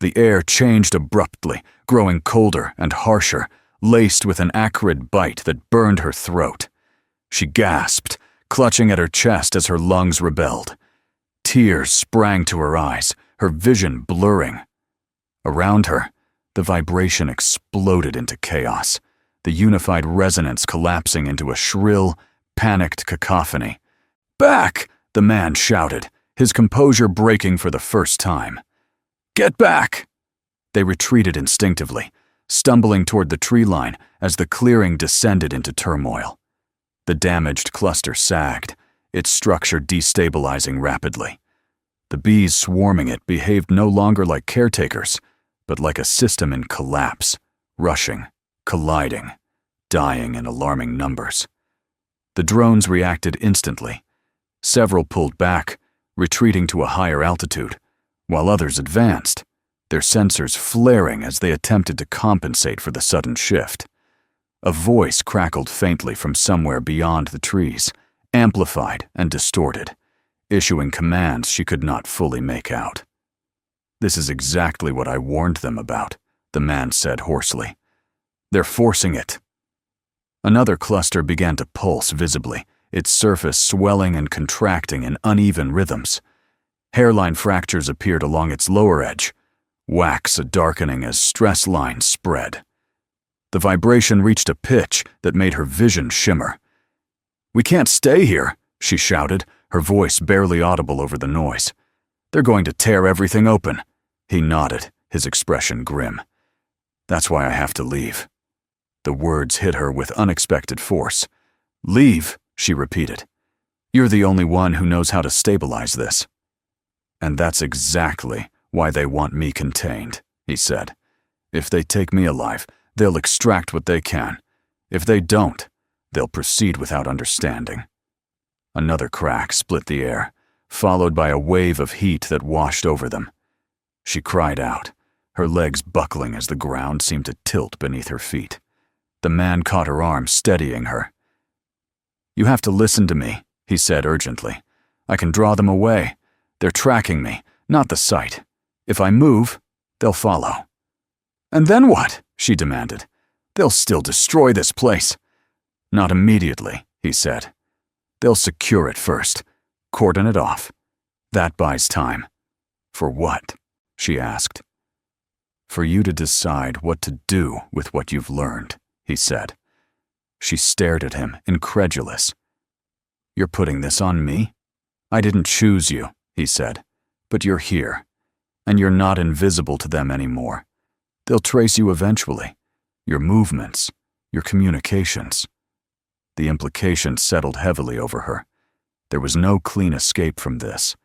A: The air changed abruptly, growing colder and harsher, laced with an acrid bite that burned her throat. She gasped, clutching at her chest as her lungs rebelled. Tears sprang to her eyes, her vision blurring. Around her, the vibration exploded into chaos, the unified resonance collapsing into a shrill, panicked cacophony. "Back!" the man shouted, his composure breaking for the first time. "Get back!" They retreated instinctively, stumbling toward the tree line as the clearing descended into turmoil. The damaged cluster sagged, its structure destabilizing rapidly. The bees swarming it behaved no longer like caretakers, but like a system in collapse, rushing, colliding, dying in alarming numbers. The drones reacted instantly. Several pulled back, retreating to a higher altitude, while others advanced, their sensors flaring as they attempted to compensate for the sudden shift. A voice crackled faintly from somewhere beyond the trees, amplified and distorted, issuing commands she could not fully make out. "This is exactly what I warned them about," the man said hoarsely. "They're forcing it." Another cluster began to pulse visibly, its surface swelling and contracting in uneven rhythms. Hairline fractures appeared along its lower edge, wax darkening as stress lines spread. The vibration reached a pitch that made her vision shimmer. "We can't stay here," she shouted, her voice barely audible over the noise. "They're going to tear everything open." He nodded, his expression grim. "That's why I have to leave." The words hit her with unexpected force. "Leave," she repeated. "You're the only one who knows how to stabilize this." "And that's exactly why they want me contained," he said. "If they take me alive, they'll extract what they can. If they don't, they'll proceed without understanding." Another crack split the air, followed by a wave of heat that washed over them. She cried out, her legs buckling as the ground seemed to tilt beneath her feet. The man caught her arm, steadying her. "You have to listen to me," he said urgently. "I can draw them away. They're tracking me, not the sight. If I move, they'll follow." "And then what?" she demanded. "They'll still destroy this place." "Not immediately," he said. "They'll secure it first, cordon it off. That buys time." "For what?" she asked. "For you to decide what to do with what you've learned," he said. She stared at him, incredulous. "You're putting this on me? I didn't choose you," he said, "but you're here, and you're not invisible to them anymore. They'll trace you eventually, your movements, your communications." The implication settled heavily over her. There was no clean escape from this,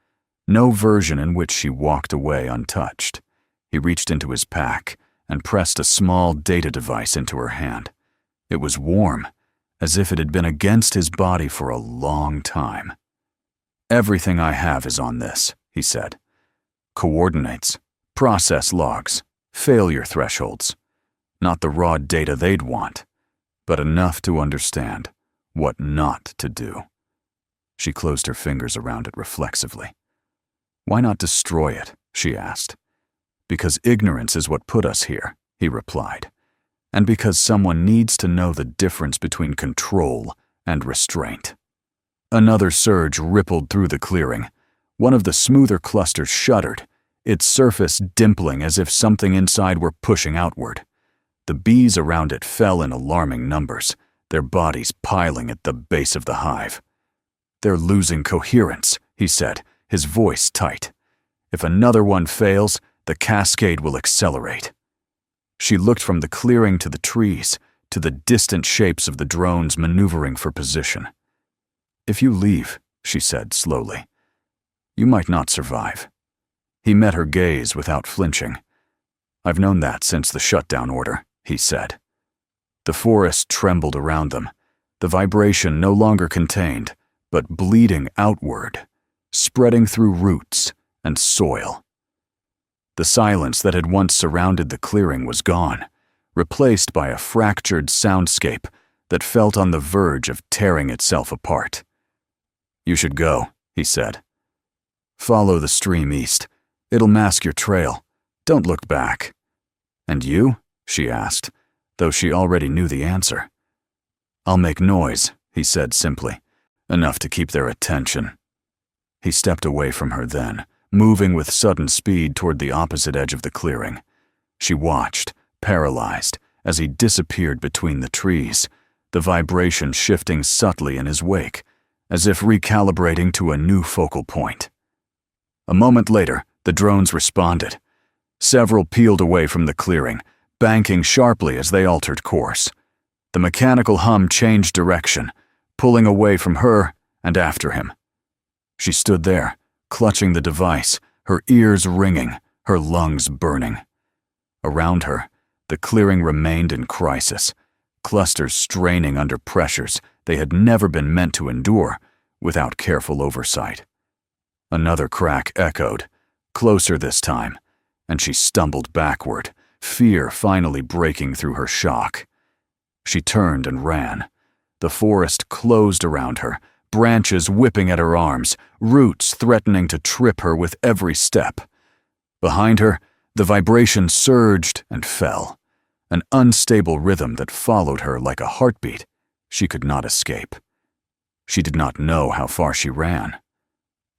A: no version in which she walked away untouched. He reached into his pack and pressed a small data device into her hand. It was warm, as if it had been against his body for a long time. "Everything I have is on this," he said. "Coordinates, process logs, failure thresholds. Not the raw data they'd want, but enough to understand what not to do." She closed her fingers around it reflexively. "Why not destroy it?" she asked. "Because ignorance is what put us here," he replied. "And because someone needs to know the difference between control and restraint." Another surge rippled through the clearing. One of the smoother clusters shuddered, its surface dimpling as if something inside were pushing outward. The bees around it fell in alarming numbers, their bodies piling at the base of the hive. "They're losing coherence," he said, his voice tight. "If another one fails, the cascade will accelerate." She looked from the clearing to the trees, to the distant shapes of the drones maneuvering for position. "If you leave," she said slowly, "you might not survive." He met her gaze without flinching. "I've known that since the shutdown order," he said. The forest trembled around them, the vibration no longer contained, but bleeding outward, spreading through roots and soil. The silence that had once surrounded the clearing was gone, replaced by a fractured soundscape that felt on the verge of tearing itself apart. "You should go," he said. "Follow the stream east. It'll mask your trail. Don't look back." "And you?" she asked, though she already knew the answer. "I'll make noise," he said simply, "enough to keep their attention." He stepped away from her then, moving with sudden speed toward the opposite edge of the clearing. She watched, paralyzed, as he disappeared between the trees, the vibration shifting subtly in his wake, as if recalibrating to a new focal point. A moment later, the drones responded. Several peeled away from the clearing, banking sharply as they altered course. The mechanical hum changed direction, pulling away from her and after him. She stood there, clutching the device, her ears ringing, her lungs burning. Around her, the clearing remained in crisis, clusters straining under pressures they had never been meant to endure without careful oversight. Another crack echoed, closer this time, and she stumbled backward, fear finally breaking through her shock. She turned and ran. The forest closed around her, branches whipping at her arms, roots threatening to trip her with every step. Behind her, the vibration surged and fell, an unstable rhythm that followed her like a heartbeat she could not escape. She did not know how far she ran,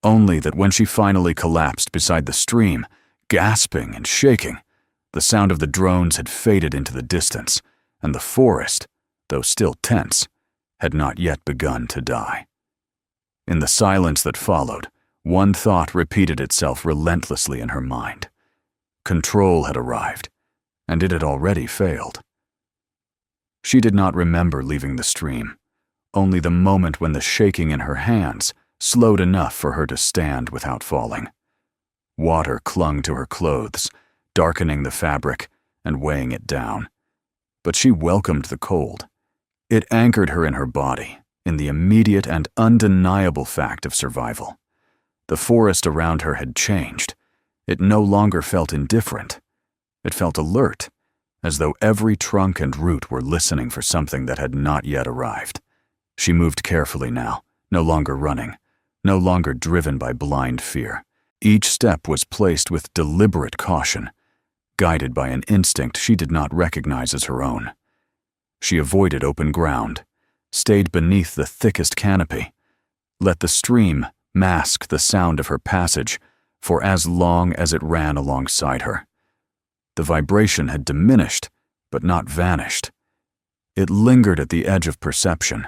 A: only that when she finally collapsed beside the stream, gasping and shaking, the sound of the drones had faded into the distance, and the forest, though still tense, had not yet begun to die. In the silence that followed, one thought repeated itself relentlessly in her mind. Control had arrived, and it had already failed. She did not remember leaving the stream, only the moment when the shaking in her hands slowed enough for her to stand without falling. Water clung to her clothes, darkening the fabric and weighing it down. But she welcomed the cold. It anchored her in her body, in the immediate and undeniable fact of survival. The forest around her had changed. It no longer felt indifferent. It felt alert, as though every trunk and root were listening for something that had not yet arrived. She moved carefully now, no longer running, no longer driven by blind fear. Each step was placed with deliberate caution, guided by an instinct she did not recognize as her own. She avoided open ground, stayed beneath the thickest canopy, let the stream mask the sound of her passage for as long as it ran alongside her. The vibration had diminished, but not vanished. It lingered at the edge of perception,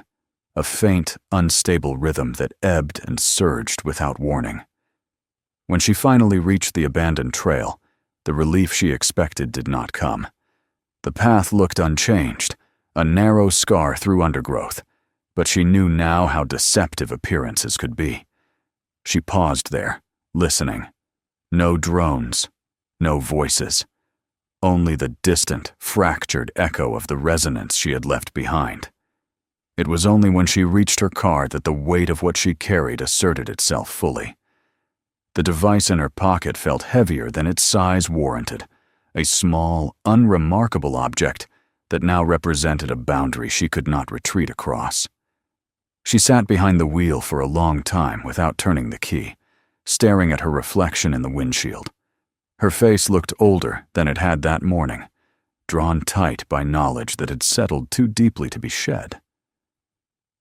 A: a faint, unstable rhythm that ebbed and surged without warning. When she finally reached the abandoned trail, the relief she expected did not come. The path looked unchanged, a narrow scar through undergrowth, but she knew now how deceptive appearances could be. She paused there, listening. No drones, no voices, only the distant, fractured echo of the resonance she had left behind. It was only when she reached her car that the weight of what she carried asserted itself fully. The device in her pocket felt heavier than its size warranted, a small, unremarkable object that now represented a boundary she could not retreat across. She sat behind the wheel for a long time without turning the key, staring at her reflection in the windshield. Her face looked older than it had that morning, drawn tight by knowledge that had settled too deeply to be shed.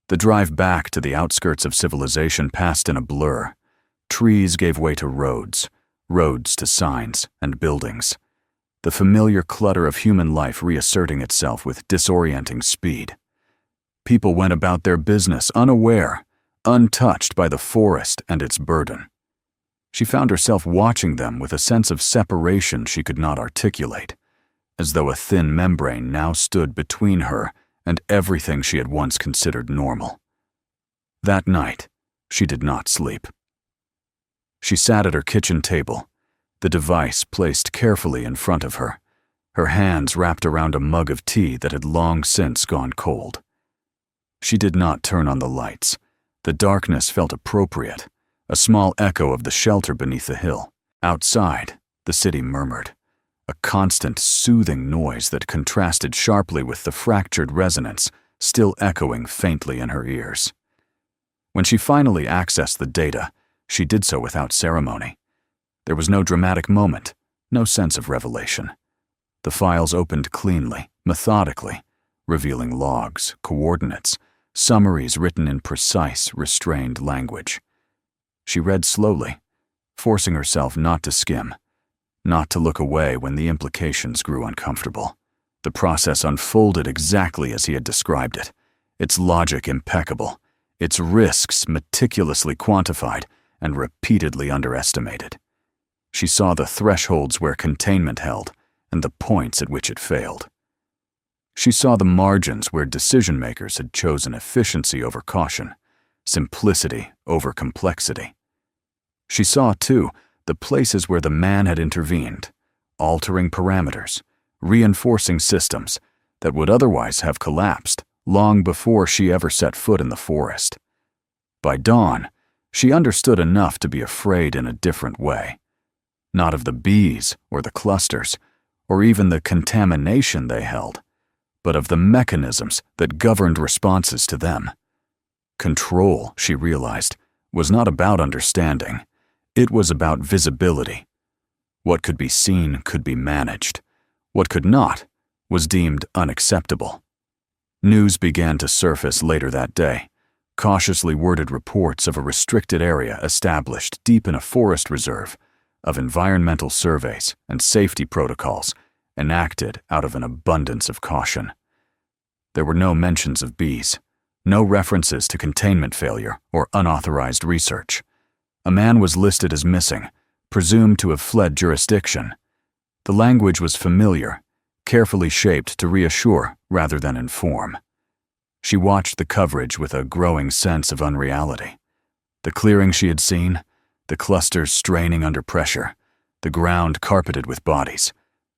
A: The drive back to the outskirts of civilization passed in a blur. Trees gave way to roads, roads to signs and buildings, the familiar clutter of human life reasserting itself with disorienting speed. People went about their business unaware, untouched by the forest and its burden. She found herself watching them with a sense of separation she could not articulate, as though a thin membrane now stood between her and everything she had once considered normal. That night, she did not sleep. She sat at her kitchen table, the device placed carefully in front of her, her hands wrapped around a mug of tea that had long since gone cold. She did not turn on the lights. The darkness felt appropriate, a small echo of the shelter beneath the hill. Outside, the city murmured, a constant, soothing noise that contrasted sharply with the fractured resonance still echoing faintly in her ears. When she finally accessed the data, she did so without ceremony. There was no dramatic moment, no sense of revelation. The files opened cleanly, methodically, revealing logs, coordinates, summaries written in precise, restrained language. She read slowly, forcing herself not to skim, not to look away when the implications grew uncomfortable. The process unfolded exactly as he had described it, its logic impeccable, its risks meticulously quantified, and repeatedly underestimated. She saw the thresholds where containment held and the points at which it failed. She saw the margins where decision-makers had chosen efficiency over caution, simplicity over complexity. She saw, too, the places where the man had intervened, altering parameters, reinforcing systems that would otherwise have collapsed long before she ever set foot in the forest. By dawn, she understood enough to be afraid in a different way. Not of the bees or the clusters, or even the contamination they held, but of the mechanisms that governed responses to them. Control, she realized, was not about understanding. It was about visibility. What could be seen could be managed. What could not was deemed unacceptable. News began to surface later that day, cautiously worded reports of a restricted area established deep in a forest reserve, of environmental surveys and safety protocols enacted out of an abundance of caution. There were no mentions of bees, no references to containment failure or unauthorized research. A man was listed as missing, presumed to have fled jurisdiction. The language was familiar, carefully shaped to reassure rather than inform. She watched the coverage with a growing sense of unreality. The clearing she had seen, the clusters straining under pressure, the ground carpeted with bodies.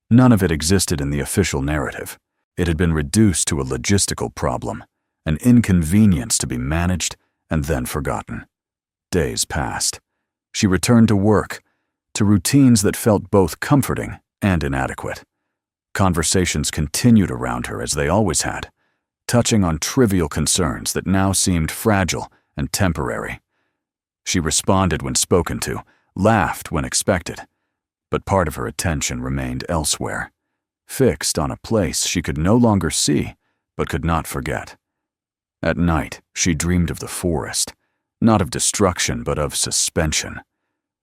A: None of it existed in the official narrative. It had been reduced to a logistical problem, an inconvenience to be managed and then forgotten. Days passed. She returned to work, to routines that felt both comforting and inadequate. Conversations continued around her as they always had, touching on trivial concerns that now seemed fragile and temporary. She responded when spoken to, laughed when expected, but part of her attention remained elsewhere, fixed on a place she could no longer see but could not forget. At night, she dreamed of the forest, not of destruction but of suspension.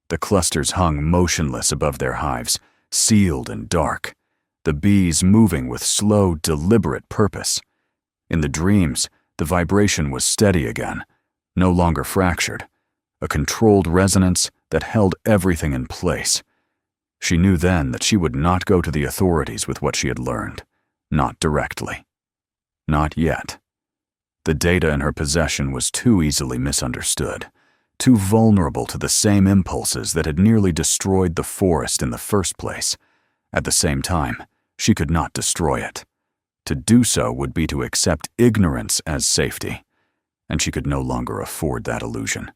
A: The clusters hung motionless above their hives, sealed and dark, the bees moving with slow, deliberate purpose. In the dreams, the vibration was steady again, no longer fractured, a controlled resonance that held everything in place. She knew then that she would not go to the authorities with what she had learned, not directly. Not yet. The data in her possession was too easily misunderstood, too vulnerable to the same impulses that had nearly destroyed the forest in the first place. At the same time, she could not destroy it. To do so would be to accept ignorance as safety, and she could no longer afford that illusion.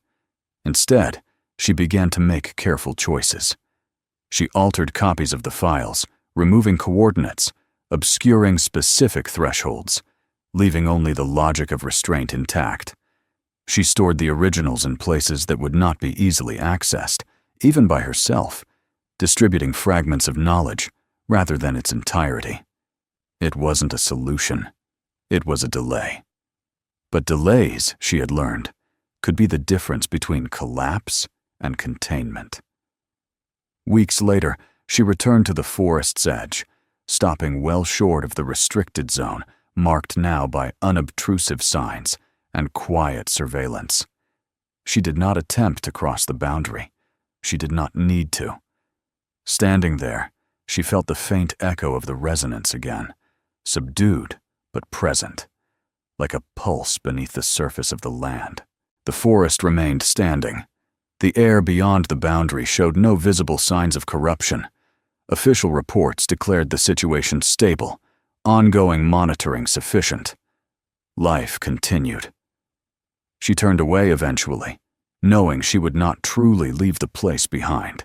A: Instead, she began to make careful choices. She altered copies of the files, removing coordinates, obscuring specific thresholds, leaving only the logic of restraint intact. She stored the originals in places that would not be easily accessed, even by herself, distributing fragments of knowledge rather than its entirety. It wasn't a solution. It was a delay. But delays, she had learned, could be the difference between collapse and containment. Weeks later, she returned to the forest's edge, stopping well short of the restricted zone, marked now by unobtrusive signs and quiet surveillance. She did not attempt to cross the boundary. She did not need to. Standing there, she felt the faint echo of the resonance again, subdued but present, like a pulse beneath the surface of the land. The forest remained standing. The air beyond the boundary showed no visible signs of corruption. Official reports declared the situation stable, ongoing monitoring sufficient. Life continued. She turned away eventually, knowing she would not truly leave the place behind.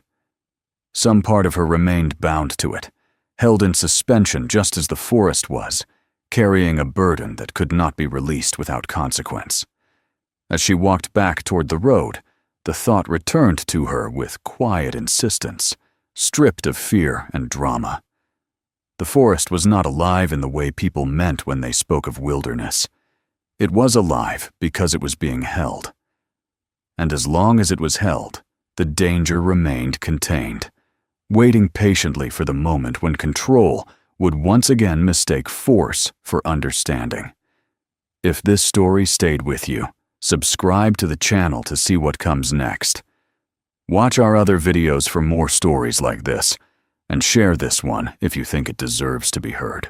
A: Some part of her remained bound to it, held in suspension just as the forest was, carrying a burden that could not be released without consequence. As she walked back toward the road, the thought returned to her with quiet insistence, stripped of fear and drama. The forest was not alive in the way people meant when they spoke of wilderness. It was alive because it was being held. And as long as it was held, the danger remained contained, waiting patiently for the moment when control would once again mistake force for understanding. If this story stayed with you, subscribe to the channel to see what comes next. Watch our other videos for more stories like this, and share this one if you think it deserves to be heard.